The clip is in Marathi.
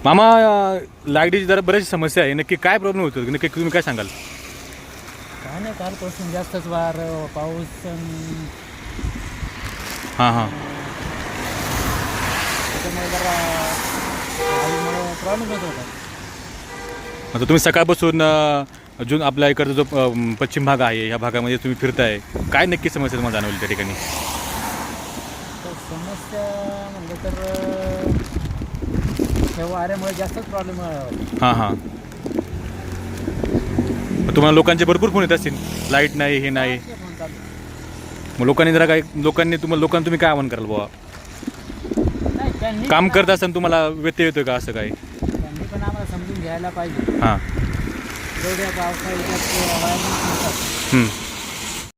मामा लाईटीची जरा बऱ्याच समस्या आहे, नक्की काय प्रॉब्लेम होतो, नक्की तुम्ही काय सांगाल? काय नाही, कालपासून जास्तच वार पाऊस हां हां. त्याच्यामुळे जरा प्रॉब्लेम होत होता. आता तुम्ही सकाळपासून अजून आपल्या इकडचा जो पश्चिम भाग आहे ह्या भागामध्ये तुम्ही फिरताय, काय नक्की समस्या तुम्हाला जाणवली त्या ठिकाणी? तर समस्या म्हणलं तर त्या वाऱ्यामुळे जास्तच प्रॉब्लेम हां हां. तुम्हाला लोकांचे भरपूर फोन येत असतील, लाईट नाही, हे नाही. मग लोकांनी तुम्हाला तुम्ही काय आव्हान कराल बाबा? नाही, त्यांनी काम करत असताना तुम्हाला व्यत्यय येतोय का असं काय? त्यांनी पण आम्हाला समजून घ्यायला पाहिजे. हां. एवढ्या पावसाळ्यात वायर हं.